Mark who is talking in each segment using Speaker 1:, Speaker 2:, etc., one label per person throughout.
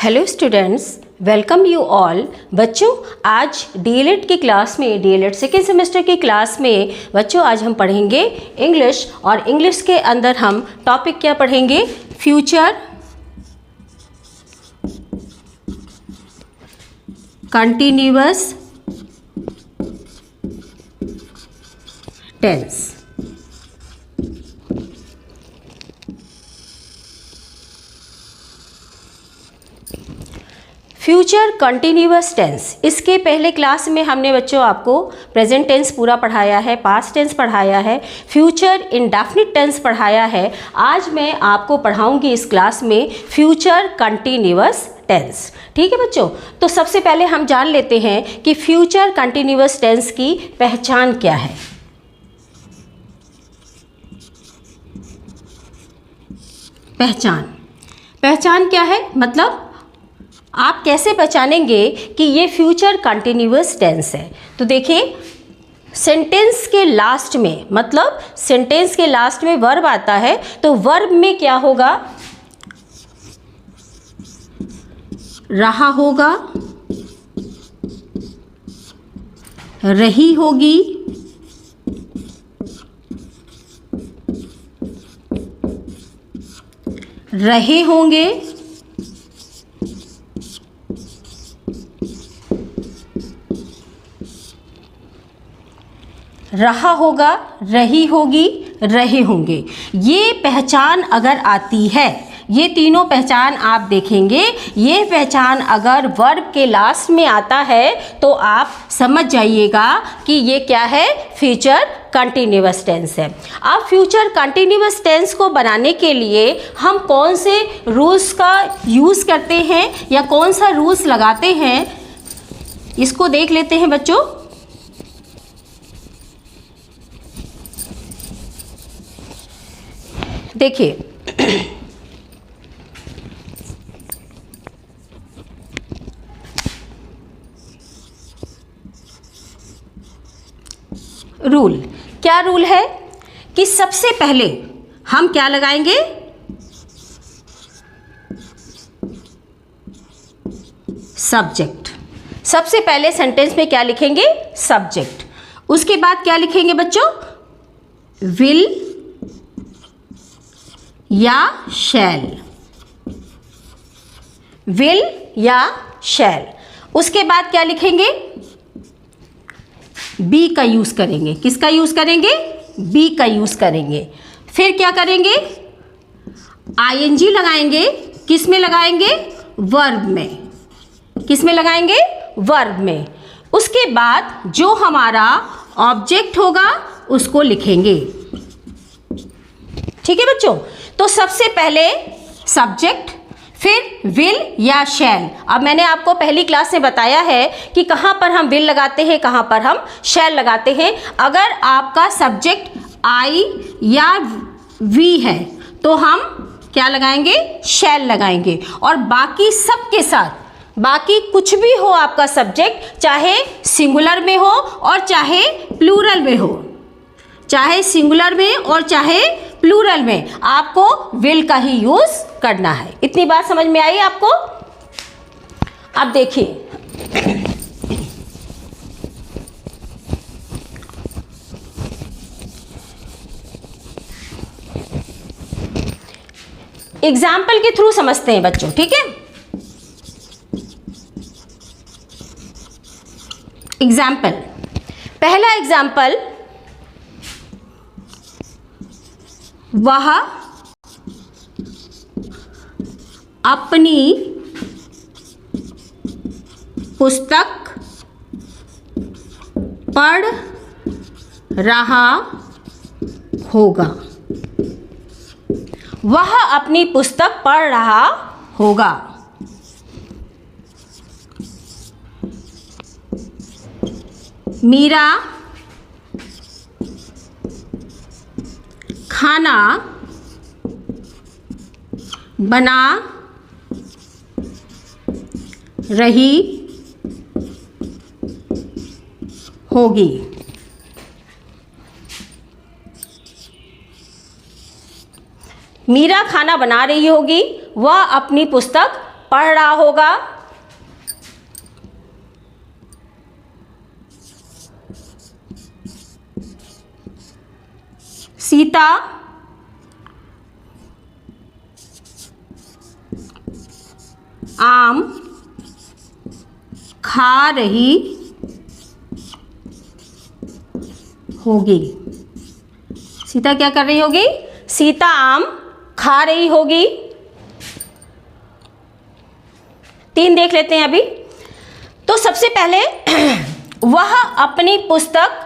Speaker 1: Hello students, welcome you all. बच्चों, आज DElEd की क्लास में, डीएलएड सेकेंड सेमेस्टर की क्लास में बच्चों आज हम पढ़ेंगे इंग्लिश। और इंग्लिश के अंदर हम टॉपिक क्या पढ़ेंगे? Future continuous tense. Future continuous tense. इसके पहले क्लास में हमने बच्चों आपको प्रेजेंट टेंस पूरा पढ़ाया है, पास्ट टेंस पढ़ाया है, फ्यूचर इंडेफिनिट टेंस पढ़ाया है। आज मैं आपको पढ़ाऊंगी इस क्लास में फ्यूचर कंटिन्यूअस टेंस। ठीक है बच्चों, तो सबसे पहले हम जान लेते हैं कि फ्यूचर कंटिन्यूअस टेंस की पहचान क्या है। पहचान क्या है? मतलब आप कैसे पहचानेंगे कि ये फ्यूचर कंटिन्यूअस टेंस है? तो देखिए, सेंटेंस के लास्ट में, मतलब सेंटेंस के लास्ट में वर्ब आता है, तो वर्ब में क्या होगा? रहा होगा, रही होगी, रहे होंगे, रहा होगा, रही होगी, रहे होंगे। ये पहचान अगर आती है, ये तीनों पहचान आप देखेंगे, ये पहचान अगर वर्ब के लास्ट में आता है तो आप समझ जाइएगा कि ये क्या है? फ्यूचर कंटिन्यूअस टेंस है। अब फ्यूचर कंटिन्यूअस टेंस को बनाने के लिए हम कौन से रूल्स का यूज़ करते हैं या कौन सा रूल्स लगाते हैं, इसको देख लेते हैं बच्चों। देखिए, रूल क्या रूल है कि सबसे पहले हम क्या लगाएंगे? सब्जेक्ट। सबसे पहले सेंटेंस में क्या लिखेंगे? सब्जेक्ट। उसके बाद क्या लिखेंगे बच्चों? विल या शैल। विल या शैल। उसके बाद क्या लिखेंगे? बी का यूज करेंगे। किसका यूज करेंगे? बी का यूज करेंगे। फिर क्या करेंगे? आईएनजी लगाएंगे। किस में लगाएंगे? वर्ब में। किस में लगाएंगे? वर्ब में। उसके बाद जो हमारा ऑब्जेक्ट होगा उसको लिखेंगे। ठीक है बच्चों, तो सबसे पहले सब्जेक्ट, फिर विल या शैल। अब मैंने आपको पहली क्लास में बताया है कि कहाँ पर हम विल लगाते हैं, कहाँ पर हम शैल लगाते हैं। अगर आपका सब्जेक्ट आई या वी है तो हम क्या लगाएंगे? शैल लगाएंगे। और बाकी सब के साथ, बाकी कुछ भी हो आपका सब्जेक्ट, चाहे सिंगुलर में हो और चाहे प्लूरल में हो, चाहे सिंगुलर में और चाहे प्लूरल में, आपको विल का ही यूज करना है। इतनी बात समझ में आई आपको? अब देखिए, एग्जाम्पल के थ्रू समझते हैं बच्चों। ठीक है, एग्जाम्पल। पहला एग्जाम्पल, वह अपनी पुस्तक पढ़ रहा होगा। वह अपनी पुस्तक पढ़ रहा होगा। मीरा खाना बना रही होगी। मीरा खाना बना रही होगी, वह अपनी पुस्तक पढ़ रहा होगा। सीता आम खा रही होगी। सीता क्या कर रही होगी? सीता आम खा रही होगी। 3 देख लेते हैं अभी। तो सबसे पहले वह अपनी पुस्तक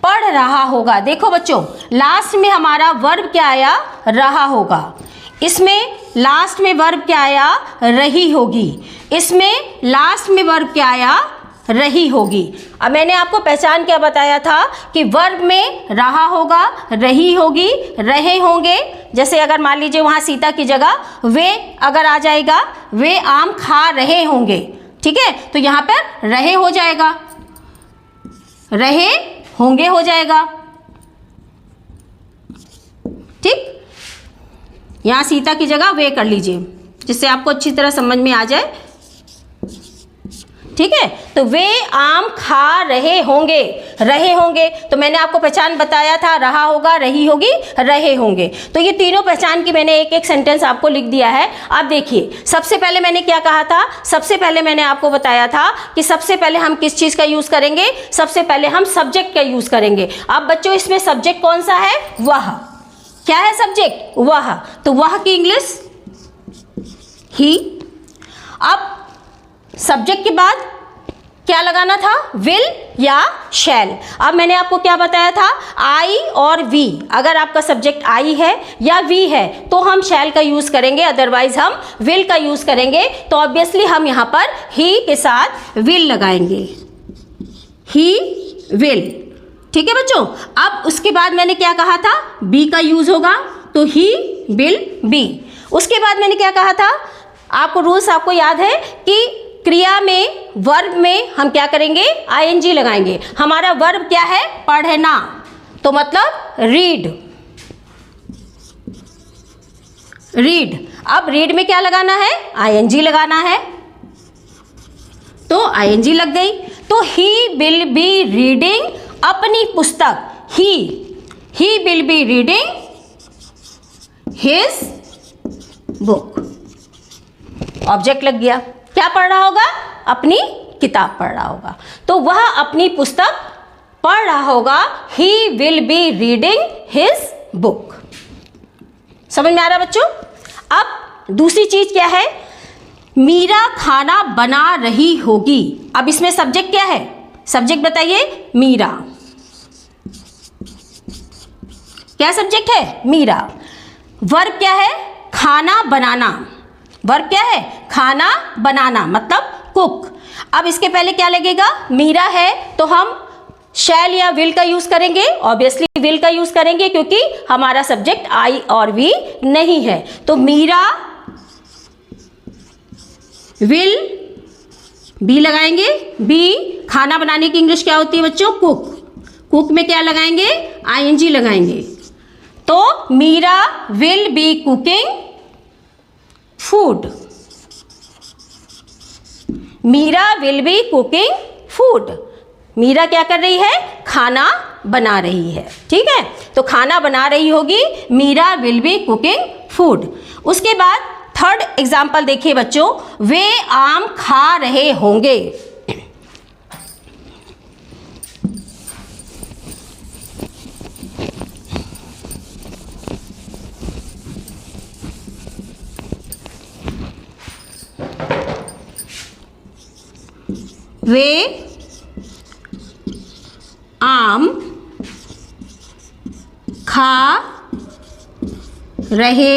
Speaker 1: पढ़ रहा होगा। देखो बच्चों, लास्ट में हमारा वर्ब क्या आया? रहा होगा। इसमें लास्ट में वर्ब क्या आया? रही होगी। इसमें लास्ट में वर्ब क्या आया? रही होगी। अब मैंने आपको पहचान क्या बताया था कि वर्ब में रहा होगा, रही होगी, रहे होंगे। जैसे अगर मान लीजिए वहाँ सीता की जगह वे अगर आ जाएगा, वे आम खा रहे होंगे, ठीक है, तो यहाँ पर रहे हो जाएगा, रहे होंगे हो जाएगा। ठीक, यहाँ सीता की जगह वे कर लीजिए जिससे आपको अच्छी तरह समझ में आ जाए। ठीक है, तो वे आम खा रहे होंगे, रहे होंगे। तो मैंने आपको पहचान बताया था, रहा होगा, रही होगी, रहे होंगे। तो ये तीनों पहचान की मैंने एक एक सेंटेंस आपको लिख दिया है। अब देखिए, सबसे पहले मैंने क्या कहा था? सबसे पहले मैंने आपको बताया था कि सबसे पहले हम किस चीज़ का यूज़ करेंगे? सबसे पहले हम सब्जेक्ट का यूज़ करेंगे। अब बच्चों, इसमें सब्जेक्ट कौन सा है? वह। क्या है सब्जेक्ट? वह। तो वह की इंग्लिश ही। अब सब्जेक्ट के बाद क्या लगाना था? विल या शैल। अब मैंने आपको क्या बताया था? आई और वी। अगर आपका सब्जेक्ट आई है या वी है तो हम शैल का यूज़ करेंगे, अदरवाइज हम विल का यूज़ करेंगे। तो ऑब्वियसली हम यहाँ पर ही के साथ विल लगाएंगे, ही विल। ठीक है बच्चों। अब उसके बाद मैंने क्या कहा था? बी का यूज़ होगा, तो ही विल बी। उसके बाद मैंने क्या कहा था? आपको रूल्स आपको याद है कि क्रिया में, वर्ब में हम क्या करेंगे? आईएनजी लगाएंगे। हमारा वर्ब क्या है? पढ़ना, तो मतलब रीड, रीड। अब रीड में क्या लगाना है? आईएनजी लगाना है, तो आईएनजी लग गई। तो ही विल बी रीडिंग अपनी पुस्तक। He will be reading his book. Object लग गया। क्या पढ़ रहा होगा? अपनी किताब पढ़ रहा होगा। तो वह अपनी पुस्तक पढ़ रहा होगा। He will be reading his book. समझ में आ रहा बच्चों? अब दूसरी चीज क्या है? मीरा खाना बना रही होगी। अब इसमें सब्जेक्ट क्या है? सब्जेक्ट बताइए। मीरा। क्या सब्जेक्ट है? मीरा। वर्ब क्या है? खाना बनाना। वर्ब क्या है? खाना बनाना, मतलब कुक। अब इसके पहले क्या लगेगा? मीरा है तो हम शैल या विल का यूज करेंगे। ऑब्वियसली विल का यूज करेंगे क्योंकि हमारा सब्जेक्ट आई और वी नहीं है। तो मीरा विल बी लगाएंगे। बी, खाना बनाने की इंग्लिश क्या होती है बच्चों? कुक। कुक में क्या लगाएंगे? आईएनजी लगाएंगे। तो Meera will be cooking food. Meera will be cooking food. Meera क्या कर रही है? खाना बना रही है। ठीक है, तो खाना बना रही होगी। Meera will be cooking food. उसके बाद थर्ड एग्जाम्पल देखिए बच्चों, वे आम खा रहे होंगे। वे आम खा रहे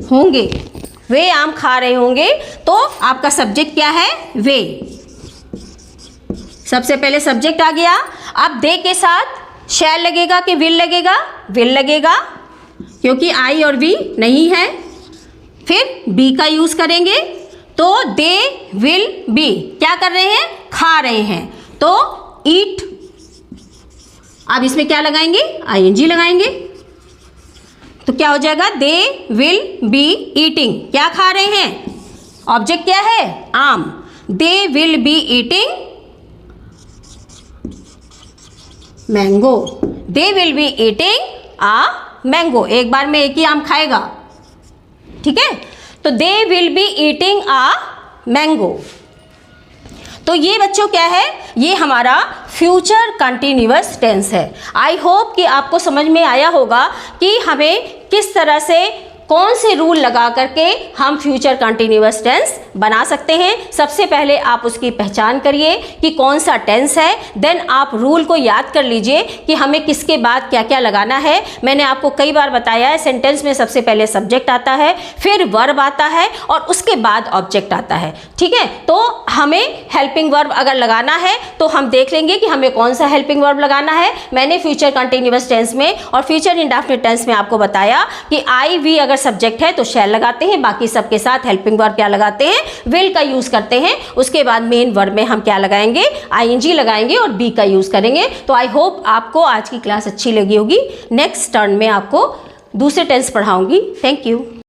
Speaker 1: होंगे। वे आम खा रहे होंगे। तो आपका सब्जेक्ट क्या है? वे। सबसे पहले सब्जेक्ट आ गया। अब दे के साथ शैल लगेगा कि विल लगेगा? विल लगेगा क्योंकि आई और वी नहीं है। फिर बी का यूज करेंगे, तो दे विल बी क्या कर रहे हैं? खा रहे हैं, तो ईट। अब इसमें क्या लगाएंगे? आईएनजी लगाएंगे। तो क्या हो जाएगा, दे विल बी ईटिंग, क्या खा रहे हैं, ऑब्जेक्ट क्या है, आम, they will be eating mango, they will be eating a mango, एक बार में एक ही आम खाएगा, ठीक है। तो they will be eating a mango. तो ये बच्चों क्या है, ये हमारा फ्यूचर कंटिन्यूअस टेंस है। आई होप कि आपको समझ में आया होगा कि हमें किस तरह से कौन से रूल लगा करके हम फ्यूचर कंटिन्यूअस टेंस बना सकते हैं। सबसे पहले आप उसकी पहचान करिए कि कौन सा टेंस है, देन आप रूल को याद कर लीजिए कि हमें किसके बाद क्या क्या लगाना है। मैंने आपको कई बार बताया है, सेंटेंस में सबसे पहले सब्जेक्ट आता है, फिर वर्ब आता है और उसके बाद ऑब्जेक्ट आता है, ठीक है। तो हमें हेल्पिंग वर्ब अगर लगाना है तो हम देख लेंगे कि हमें कौन सा हेल्पिंग वर्ब लगाना है। मैंने फ्यूचर कंटिन्यूअस टेंस में और फ्यूचर इंडेफिनिट टेंस में आपको बताया कि आई वी अगर सब्जेक्ट है तो शैल लगाते हैं, बाकी सबके साथ हेल्पिंग वर्ब क्या लगाते हैं, विल का यूज करते हैं। उसके बाद मेन वर्ब में हम क्या लगाएंगे, आईएनजी लगाएंगे और बी का यूज करेंगे। तो आई होप आपको आज की क्लास अच्छी लगी होगी। नेक्स्ट टर्न में आपको दूसरे टेंस पढ़ाऊंगी। Thank you.